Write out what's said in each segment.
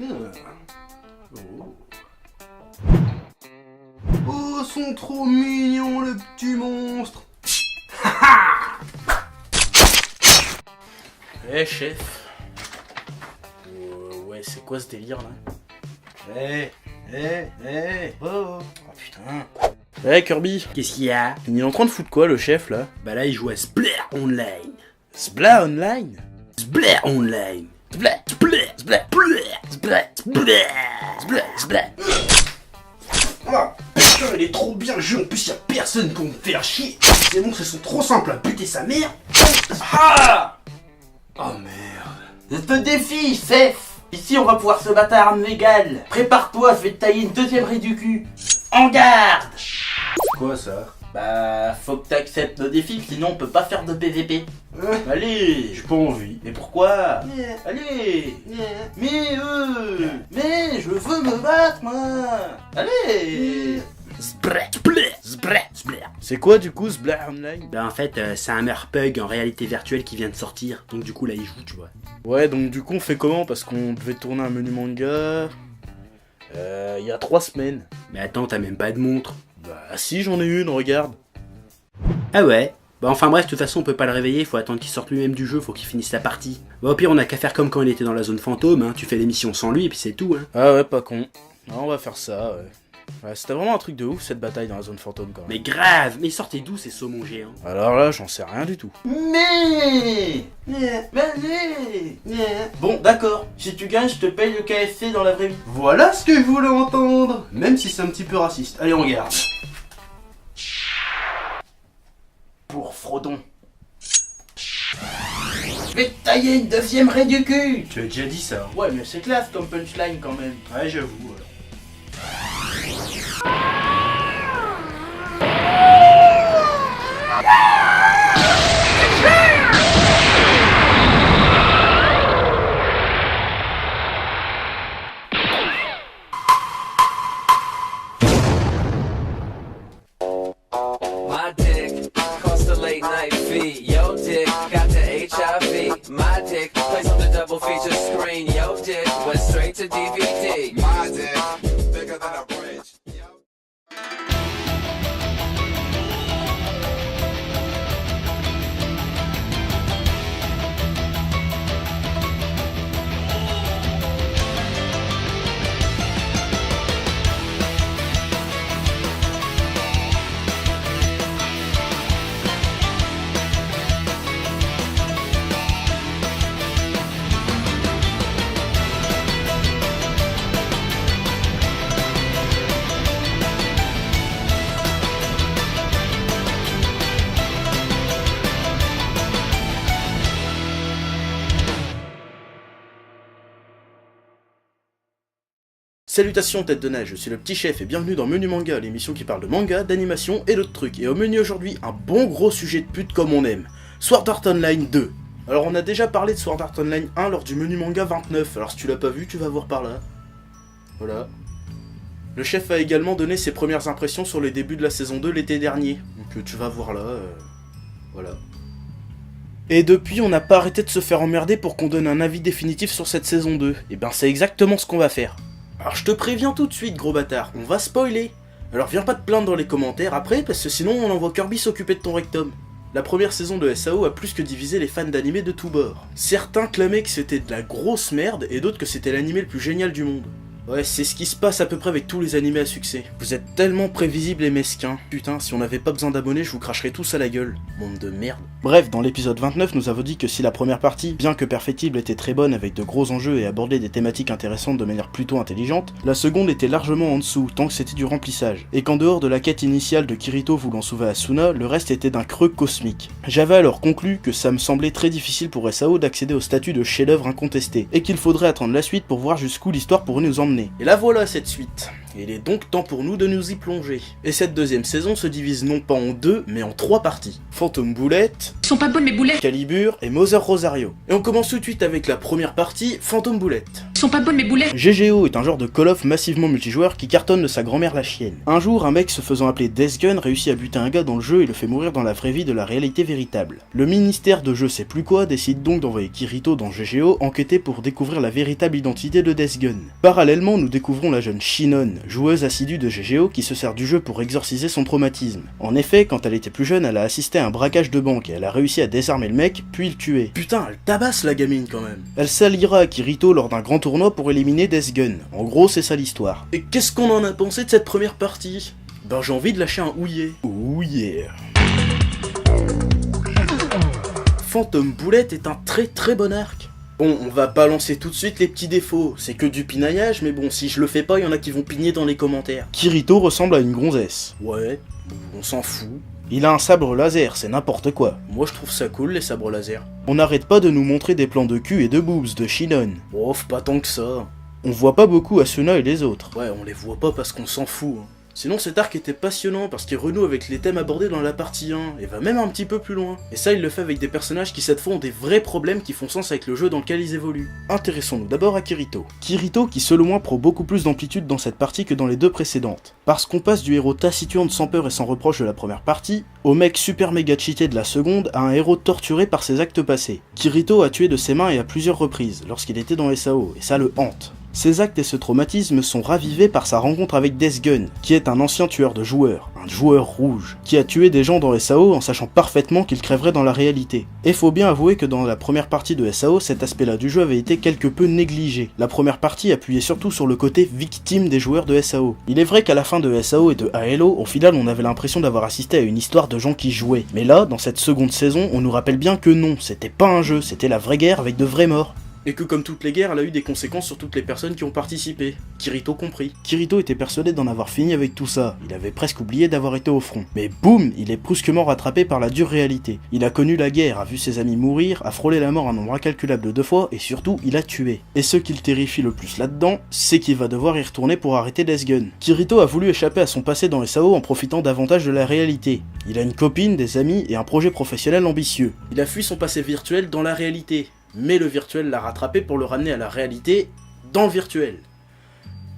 Oh. Oh, sont trop mignons le petit monstre. Eh chef. Ouais, c'est quoi ce délire là? Oh putain. Eh Kirby, Qu'est-ce qu'il y a? il est en train de foutre quoi le chef là? Bah là, il joue à Splat Online. Splat Online? Splat Online. Splat, splat, splat, splat, splat, splat, splat. Ah, putain, il est trop bien le jeu. En plus, y'a personne pour me faire chier. Ces monstres sont trop simples à buter sa mère. Ah! Oh merde. Je te défie, Seth. Ici, on va pouvoir se battre à armes égales. Prépare-toi, je vais te tailler une deuxième raie du cul. En garde! C'est quoi ça? Bah, faut que t'acceptes le défi, sinon on peut pas faire de PVP. Allez! J'ai pas envie. Mais pourquoi? Allez! Mais je veux me battre, moi! Allez! Splat, splat, splat, splat. C'est quoi du coup Splat Online? Bah en fait, c'est un Merpug en réalité virtuelle qui vient de sortir. Donc du coup, là, il joue, tu vois. Ouais, donc du coup on fait comment? Parce qu'on devait tourner un menu manga... il y a 3 semaines. Mais attends, t'as même pas de montre. Bah si, j'en ai une, regarde. Ah ouais? Bah enfin bref, de toute façon, on peut pas le réveiller, faut attendre qu'il sorte lui-même du jeu, faut qu'il finisse la partie. Bah au pire, on a qu'à faire comme quand il était dans la zone fantôme, hein. Tu fais l'émission sans lui et puis c'est tout, hein. Ah ouais, pas con. Ah, on va faire ça, ouais. Ouais, c'était vraiment un truc de ouf cette bataille dans la zone fantôme quand même. Mais grave! Mais sortez d'où ces saumons géants? Alors là, j'en sais rien du tout. Mais allez! Bon, d'accord. Si tu gagnes, je te paye le KFC dans la vraie vie. Voilà ce que je voulais entendre. Même si c'est un petit peu raciste. Allez, on regarde. Pour Frodon. Je vais te tailler une deuxième raie du cul. Tu as déjà dit ça. Ouais, mais c'est classe comme punchline quand même. Ouais, j'avoue. My dick cost a late night fee. Yo dick got the HIV. My dick plays on the double feature screen. Yo dick went straight to DVD. My dick bigger than a bridge. Salutations tête de neige, je suis le petit chef et bienvenue dans Menu Manga, l'émission qui parle de manga, d'animation et d'autres trucs. Et au menu aujourd'hui, un bon gros sujet de pute comme on aime. Sword Art Online 2. Alors on a déjà parlé de Sword Art Online 1 lors du menu manga 29, alors si tu l'as pas vu, tu vas voir par là. Voilà. Le chef a également donné ses premières impressions sur les débuts de la saison 2 l'été dernier. Donc tu vas voir là, voilà. Et depuis, on n'a pas arrêté de se faire emmerder pour qu'on donne un avis définitif sur cette saison 2. Et ben c'est exactement ce qu'on va faire. Alors je te préviens tout de suite, gros bâtard, on va spoiler. Alors viens pas te plaindre dans les commentaires après, parce que sinon on envoie Kirby s'occuper de ton rectum. La première saison de SAO a plus que divisé les fans d'animé de tous bords. Certains clamaient que c'était de la grosse merde, et d'autres que c'était l'animé le plus génial du monde. Ouais, c'est ce qui se passe à peu près avec tous les animés à succès. Vous êtes tellement prévisibles et mesquins. Putain, si on n'avait pas besoin d'abonnés, je vous cracherais tous à la gueule. Monde de merde. Bref, dans l'épisode 29, nous avons dit que si la première partie, bien que perfectible, était très bonne avec de gros enjeux et abordait des thématiques intéressantes de manière plutôt intelligente, la seconde était largement en dessous, tant que c'était du remplissage. Et qu'en dehors de la quête initiale de Kirito voulant sauver Asuna, le reste était d'un creux cosmique. J'avais alors conclu que ça me semblait très difficile pour SAO d'accéder au statut de chef-d'œuvre incontesté, et qu'il faudrait attendre la suite pour voir jusqu'où l'histoire pourrait nous emmener. Et la voilà cette suite. Et il est donc temps pour nous de nous y plonger. Et cette deuxième saison se divise non pas en 2, mais en 3 parties. Phantom Boulette, Ils sont pas bonnes mes boulettes. Calibur et Mother Rosario. Et on commence tout de suite avec la première partie, Phantom Boulette. sont pas bonnes mes boulets. GGO est un genre de Call of massivement multijoueur qui cartonne de sa grand-mère la chienne. Un jour, un mec se faisant appeler Death Gun réussit à buter un gars dans le jeu et le fait mourir dans la vraie vie de la réalité véritable. Le ministère de je sais plus quoi décide donc d'envoyer Kirito dans GGO enquêter pour découvrir la véritable identité de Death Gun. Parallèlement, nous découvrons la jeune Shinon, joueuse assidue de GGO qui se sert du jeu pour exorciser son traumatisme. En effet, quand elle était plus jeune, elle a assisté à un braquage de banque et elle a réussi à désarmer le mec, puis le tuer. Putain, elle tabasse la gamine quand même. Elle s'alliera à Kirito lors d'un grand tournoi pour éliminer Death Gun. En gros, c'est ça l'histoire. Et qu'est-ce qu'on en a pensé de cette première partie? Ben j'ai envie de lâcher un ouillé. Oh yeah. Phantom Bullet est un très bon arc. Bon, on va balancer tout de suite les petits défauts, c'est que du pinaillage, mais bon, si je le fais pas, il y en a qui vont pigner dans les commentaires. Kirito ressemble à une gonzesse. Ouais, on s'en fout. Il a un sabre laser, c'est n'importe quoi. Moi je trouve ça cool les sabres laser. On n'arrête pas de nous montrer des plans de cul et de boobs de Shinon. Oh, pas tant que ça. On voit pas beaucoup Asuna et les autres. Ouais, on les voit pas parce qu'on s'en fout. Hein. Sinon cet arc était passionnant parce qu'il renoue avec les thèmes abordés dans la partie 1 et va même un petit peu plus loin. Et ça il le fait avec des personnages qui cette fois ont des vrais problèmes qui font sens avec le jeu dans lequel ils évoluent. Intéressons-nous d'abord à Kirito. Kirito qui selon moi prend beaucoup plus d'amplitude dans cette partie que dans les deux précédentes. Parce qu'on passe du héros taciturne sans peur et sans reproche de la première partie, au mec super méga cheaté de la seconde à un héros torturé par ses actes passés. Kirito a tué de ses mains et à plusieurs reprises lorsqu'il était dans SAO et ça le hante. Ces actes et ce traumatisme sont ravivés par sa rencontre avec Death Gun, qui est un ancien tueur de joueurs, un joueur rouge, qui a tué des gens dans SAO en sachant parfaitement qu'il crèverait dans la réalité. Et faut bien avouer que dans la première partie de SAO, cet aspect-là du jeu avait été quelque peu négligé. La première partie appuyait surtout sur le côté victime des joueurs de SAO. Il est vrai qu'à la fin de SAO et de Halo, au final on avait l'impression d'avoir assisté à une histoire de gens qui jouaient. Mais là, dans cette seconde saison, on nous rappelle bien que non, c'était pas un jeu, c'était la vraie guerre avec de vrais morts. Et que comme toutes les guerres, elle a eu des conséquences sur toutes les personnes qui ont participé, Kirito compris. Kirito était persuadé d'en avoir fini avec tout ça, il avait presque oublié d'avoir été au front. Mais boum, il est brusquement rattrapé par la dure réalité. Il a connu la guerre, a vu ses amis mourir, a frôlé la mort un nombre incalculable de fois, et surtout, il a tué. Et ce qui le terrifie le plus là-dedans, c'est qu'il va devoir y retourner pour arrêter Death Gun. Kirito a voulu échapper à son passé dans SAO en profitant davantage de la réalité. Il a une copine, des amis et un projet professionnel ambitieux. Il a fui son passé virtuel dans la réalité. Mais le virtuel l'a rattrapé pour le ramener à la réalité dans le virtuel.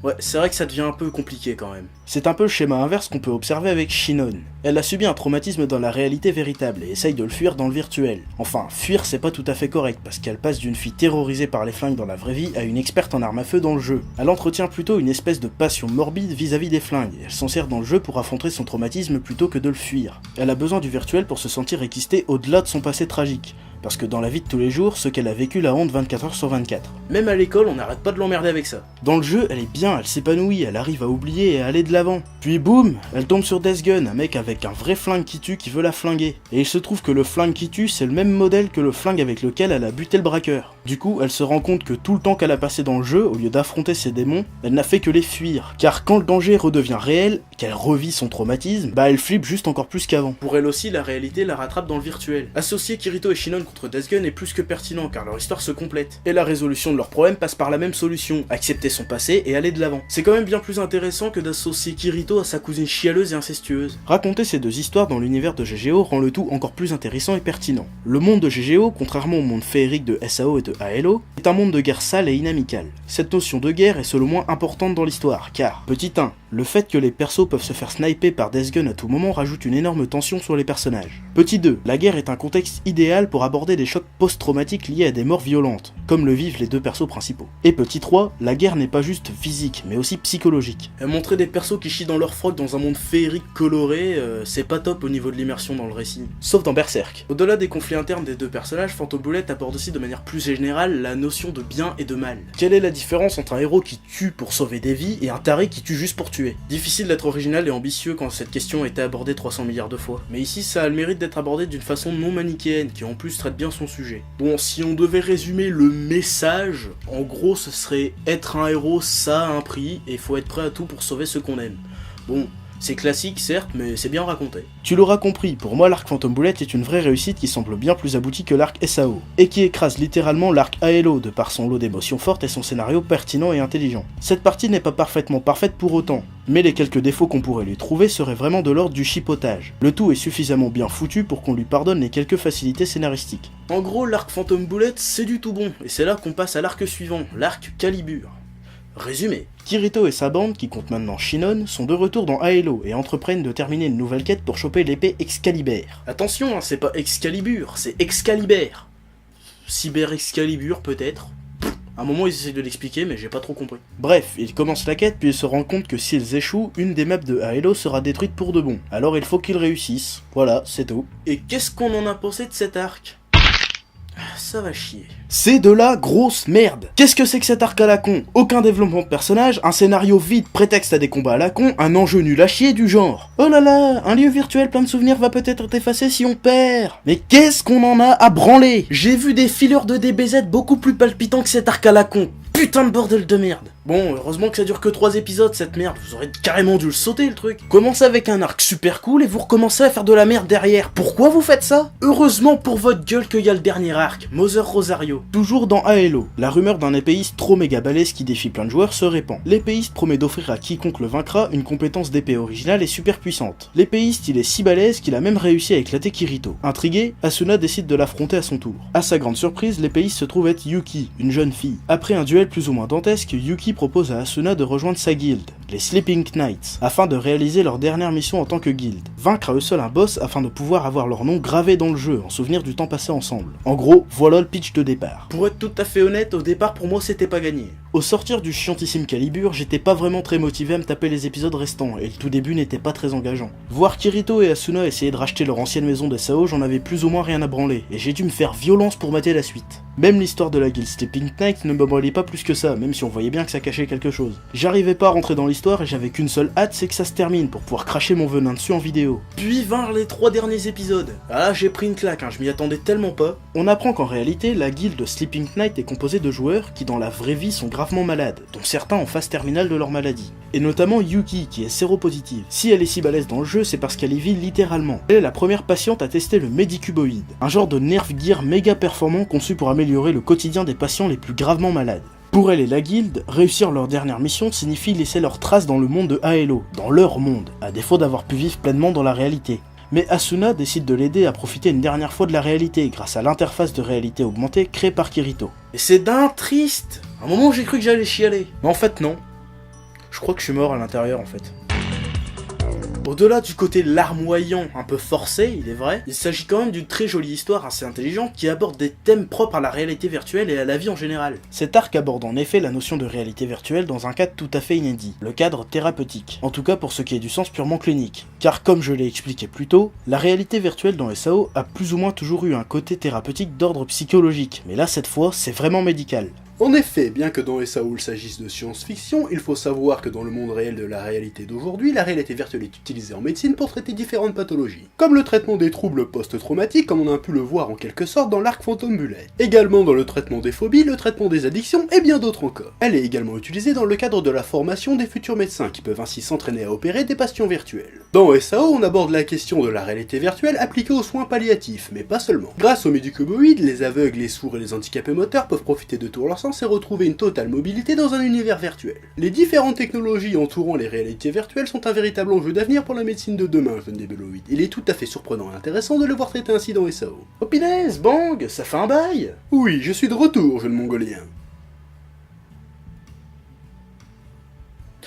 Ouais, c'est vrai que ça devient un peu compliqué quand même. C'est un peu le schéma inverse qu'on peut observer avec Shinon. Elle a subi un traumatisme dans la réalité véritable et essaye de le fuir dans le virtuel. Enfin, fuir c'est pas tout à fait correct parce qu'elle passe d'une fille terrorisée par les flingues dans la vraie vie à une experte en armes à feu dans le jeu. Elle entretient plutôt une espèce de passion morbide vis-à-vis des flingues et elle s'en sert dans le jeu pour affronter son traumatisme plutôt que de le fuir. Elle a besoin du virtuel pour se sentir équistée au-delà de son passé tragique. Parce que dans la vie de tous les jours, ce qu'elle a vécu la honte 24 heures sur 24. Même à l'école, on n'arrête pas de l'emmerder avec ça. Dans le jeu, elle est bien, elle s'épanouit, elle arrive à oublier et à aller de l'avant. Puis boum, elle tombe sur Death Gun, un mec avec un vrai flingue qui tue qui veut la flinguer. Et il se trouve que le flingue qui tue, c'est le même modèle que le flingue avec lequel elle a buté le braqueur. Du coup, elle se rend compte que tout le temps qu'elle a passé dans le jeu, au lieu d'affronter ses démons, elle n'a fait que les fuir. Car quand le danger redevient réel, qu'elle revit son traumatisme, bah elle flippe juste encore plus qu'avant. Pour elle aussi, la réalité la rattrape dans le virtuel. Associer Kirito et Shinon contre Death Gun est plus que pertinent car leur histoire se complète. Et la résolution de leurs problèmes passe par la même solution, accepter son passé et aller de l'avant. C'est quand même bien plus intéressant que d'associer Kirito à sa cousine chialeuse et incestueuse. Raconter ces deux histoires dans l'univers de GGO rend le tout encore plus intéressant et pertinent. Le monde de GGO, contrairement au monde féerique de SAO et de Halo, est un monde de guerre sale et inamicale. Cette notion de guerre est selon moi importante dans l'histoire, car, petit 1, le fait que les persos peuvent se faire sniper par Death Gun à tout moment rajoute une énorme tension sur les personnages. Petit 2, la guerre est un contexte idéal pour aborder des chocs post-traumatiques liés à des morts violentes, comme le vivent les deux persos principaux. Et petit 3, la guerre n'est pas juste physique, mais aussi psychologique. Et montrer des persos qui chient dans leur froc dans un monde féerique coloré, c'est pas top au niveau de l'immersion dans le récit. Sauf dans Berserk. Au-delà des conflits internes des deux personnages, Phantom Bullet aborde aussi de manière plus générale la notion de bien et de mal. Quelle est la différence entre un héros qui tue pour sauver des vies et un taré qui tue juste pour tuer? Difficile d'être original et ambitieux quand cette question a été abordée 300 milliards de fois. Mais ici, ça a le mérite d'être abordé d'une façon non manichéenne, qui en plus traite bien son sujet. Bon, si on devait résumer le message, en gros, ce serait être un héros, ça a un prix, et il faut être prêt à tout pour sauver ceux qu'on aime. Bon, C'est classique certes, mais c'est bien raconté. Tu l'auras compris, pour moi l'arc Phantom Bullet est une vraie réussite qui semble bien plus aboutie que l'arc SAO, et qui écrase littéralement l'arc Halo de par son lot d'émotions fortes et son scénario pertinent et intelligent. Cette partie n'est pas parfaitement parfaite pour autant, mais les quelques défauts qu'on pourrait lui trouver seraient vraiment de l'ordre du chipotage. Le tout est suffisamment bien foutu pour qu'on lui pardonne les quelques facilités scénaristiques. En gros, l'arc Phantom Bullet, c'est du tout bon, et c'est là qu'on passe à l'arc suivant, l'arc Calibur. Résumé. Kirito et sa bande, qui compte maintenant Shinon, sont de retour dans Halo et entreprennent de terminer une nouvelle quête pour choper l'épée Excalibur. Attention, hein, c'est pas Excalibur, c'est Excalibur. Cyber Excalibur peut-être. À un moment ils essaient de l'expliquer mais j'ai pas trop compris. Bref, ils commencent la quête puis ils se rendent compte que s'ils échouent, une des maps de Halo sera détruite pour de bon. Alors il faut qu'ils réussissent. Voilà, c'est tout. Et qu'est-ce qu'on en a pensé de cet arc ? Ça va chier. C'est de la grosse merde. Qu'est-ce que c'est que cet arc à la con ? Aucun développement de personnage, un scénario vide, prétexte à des combats à la con, un enjeu nul à chier du genre. Oh là là, un lieu virtuel plein de souvenirs va peut-être être effacé si on perd. Mais qu'est-ce qu'on en a à branler ? J'ai vu des fillers de DBZ beaucoup plus palpitants que cet arc à la con. Putain de bordel de merde. Bon, heureusement que ça dure que 3 épisodes cette merde, vous aurez carrément dû le sauter le truc. Commencez avec un arc super cool et vous recommencez à faire de la merde derrière. Pourquoi vous faites ça ? Heureusement pour votre gueule qu'il y a le dernier arc, Mother Rosario. Toujours dans Halo, la rumeur d'un épéiste trop méga balèze qui défie plein de joueurs se répand. L'épéiste promet d'offrir à quiconque le vaincra une compétence d'épée originale et super puissante. L'épéiste il est si balèze qu'il a même réussi à éclater Kirito. Intrigué, Asuna décide de l'affronter à son tour. À sa grande surprise, l'épéiste se trouve être Yuki, une jeune fille. Après un duel plus ou moins dantesque, Yuki propose à Asuna de rejoindre sa guilde, les Sleeping Knights, afin de réaliser leur dernière mission en tant que guilde. Vaincre à eux seuls un boss afin de pouvoir avoir leur nom gravé dans le jeu, en souvenir du temps passé ensemble. En gros, voilà le pitch de départ. Pour être tout à fait honnête, au départ pour moi c'était pas gagné. Au sortir du chiantissime Calibur, j'étais pas vraiment très motivé à me taper les épisodes restants, et le tout début n'était pas très engageant. Voir Kirito et Asuna essayer de racheter leur ancienne maison de SAO, j'en avais plus ou moins rien à branler, et j'ai dû me faire violence pour mater la suite. Même l'histoire de la guilde Sleeping Knight ne me branlait pas plus que ça, même si on voyait bien que ça cachait quelque chose. J'arrivais pas à rentrer dans l'histoire et j'avais qu'une seule hâte, c'est que ça se termine pour pouvoir cracher mon venin dessus en vidéo. Puis vinrent les 3 derniers épisodes. Ah là j'ai pris une claque, je m'y attendais tellement pas. On apprend qu'en réalité, la guilde Sleeping Knight est composée de joueurs qui dans la vraie vie sont gravement malades, dont certains en phase terminale de leur maladie. Et notamment Yuki, qui est séropositive. Si elle est si balèze dans le jeu, c'est parce qu'elle y vit littéralement. Elle est la première patiente à tester le Medicuboid, un genre de nerf gear méga performant conçu pour améliorer le quotidien des patients les plus gravement malades. Pour elle et la guilde, réussir leur dernière mission signifie laisser leurs traces dans le monde de Halo, dans leur monde, à défaut d'avoir pu vivre pleinement dans la réalité. Mais Asuna décide de l'aider à profiter une dernière fois de la réalité grâce à l'interface de réalité augmentée créée par Kirito. Et c'est d'un triste. À un moment j'ai cru que j'allais chialer. Mais en fait non. Je crois que je suis mort à l'intérieur en fait. Au-delà du côté larmoyant, un peu forcé, il est vrai, il s'agit quand même d'une très jolie histoire assez intelligente qui aborde des thèmes propres à la réalité virtuelle et à la vie en général. Cet arc aborde en effet la notion de réalité virtuelle dans un cadre tout à fait inédit, le cadre thérapeutique, en tout cas pour ce qui est du sens purement clinique. Car comme je l'ai expliqué plus tôt, la réalité virtuelle dans SAO a plus ou moins toujours eu un côté thérapeutique d'ordre psychologique, mais là cette fois c'est vraiment médical. En effet, bien que dans SAO il s'agisse de science-fiction, il faut savoir que dans le monde réel de la réalité d'aujourd'hui, la réalité virtuelle est utilisée en médecine pour traiter différentes pathologies, comme le traitement des troubles post-traumatiques, comme on a pu le voir en quelque sorte dans l'arc Phantom Bullet. Également dans le traitement des phobies, le traitement des addictions et bien d'autres encore. Elle est également utilisée dans le cadre de la formation des futurs médecins qui peuvent ainsi s'entraîner à opérer des patients virtuels. Dans SAO, on aborde la question de la réalité virtuelle appliquée aux soins palliatifs, mais pas seulement. Grâce aux Medicuboid, les aveugles, les sourds et les handicapés moteurs peuvent profiter de tout leur sens et retrouver une totale mobilité dans un univers virtuel. Les différentes technologies entourant les réalités virtuelles sont un véritable enjeu d'avenir pour la médecine de demain, jeune débeloïd. Il est tout à fait surprenant et intéressant de le voir traiter ainsi dans SAO. Oh punaise, bang, ça fait un bail. Oui, je suis de retour, jeune mongolien.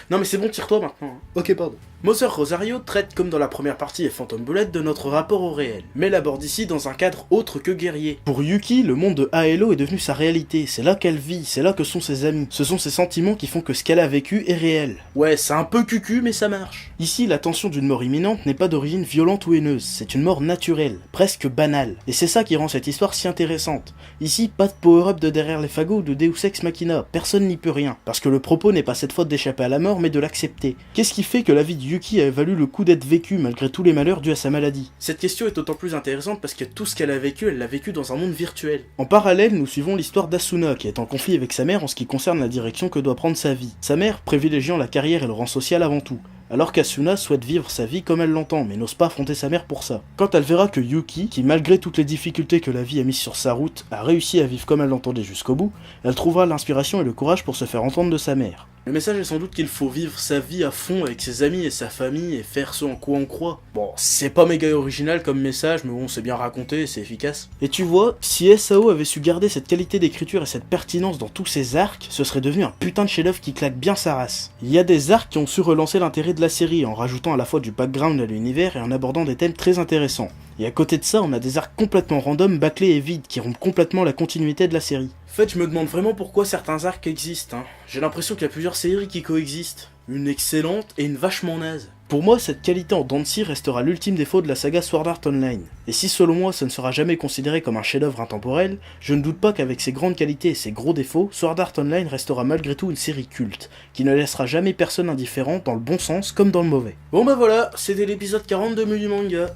Non mais c'est bon, tire-toi maintenant. Hein. Ok, pardon. Mother Rosario traite, comme dans la première partie et Phantom Bullet, de notre rapport au réel, mais l'aborde ici dans un cadre autre que guerrier. Pour Yuki, le monde de Halo est devenu sa réalité, c'est là qu'elle vit, c'est là que sont ses amis, ce sont ses sentiments qui font que ce qu'elle a vécu est réel. Ouais, c'est un peu cucu, mais ça marche. Ici, la tension d'une mort imminente n'est pas d'origine violente ou haineuse, c'est une mort naturelle, presque banale, et c'est ça qui rend cette histoire si intéressante. Ici, pas de power-up de derrière les fagots ou de Deus Ex Machina, personne n'y peut rien, parce que le propos n'est pas cette fois d'échapper à la mort, mais de l'accepter. Qu'est-ce qui fait que la vie de Yuki a valu le coup d'être vécue malgré tous les malheurs dus à sa maladie? Cette question est d'autant plus intéressante parce que tout ce qu'elle a vécu, elle l'a vécu dans un monde virtuel. En parallèle, nous suivons l'histoire d'Asuna qui est en conflit avec sa mère en ce qui concerne la direction que doit prendre sa vie. Sa mère privilégiant la carrière et le rang social avant tout. alors qu'Asuna souhaite vivre sa vie comme elle l'entend, mais n'ose pas affronter sa mère pour ça. Quand elle verra que Yuki, qui malgré toutes les difficultés que la vie a mises sur sa route, a réussi à vivre comme elle l'entendait jusqu'au bout, elle trouvera l'inspiration et le courage pour se faire entendre de sa mère. Le message est sans doute qu'il faut vivre sa vie à fond avec ses amis et sa famille et faire ce en quoi on croit. Bon, c'est pas méga original comme message, mais bon, c'est bien raconté et c'est efficace. Et tu vois, si SAO avait su garder cette qualité d'écriture et cette pertinence dans tous ses arcs, ce serait devenu un putain de chef-d'œuvre qui claque bien sa race. Il y a des arcs qui ont su relancer l'intérêt de la série en rajoutant à la fois du background à l'univers et en abordant des thèmes très intéressants. Et à côté de ça, on a des arcs complètement random, bâclés et vides qui rompent complètement la continuité de la série. En fait, je me demande vraiment pourquoi certains arcs existent. J'ai l'impression qu'il y a plusieurs séries qui coexistent. Une excellente et une vachement naze. Pour moi, cette qualité en dents de scie restera l'ultime défaut de la saga Sword Art Online. Et si selon moi ça ne sera jamais considéré comme un chef-d'œuvre intemporel, je ne doute pas qu'avec ses grandes qualités et ses gros défauts, Sword Art Online restera malgré tout une série culte, qui ne laissera jamais personne indifférent dans le bon sens comme dans le mauvais. Bon bah voilà, c'était l'épisode 40 de Menu Manga.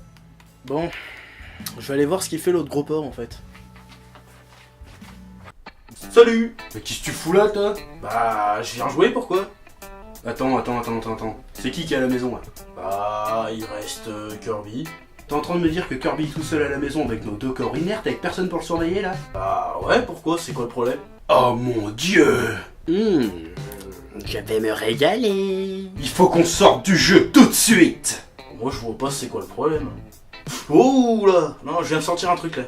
Bon, je vais aller voir ce qu'il fait l'autre gros porc en fait. Salut! Mais qu'est-ce que tu fous là, toi? Bah, je viens jouer, pourquoi? Attends. C'est qui est à la maison, là? Bah, il reste Kirby. T'es en train de me dire que Kirby est tout seul à la maison avec nos deux corps inertes, avec personne pour le surveiller, là? Bah, ouais, pourquoi? C'est quoi le problème? Oh mon dieu! Je vais me régaler. Il faut qu'on sorte du jeu tout de suite! Moi, je vois pas c'est quoi le problème. Oh là! Non, je viens de sortir un truc là.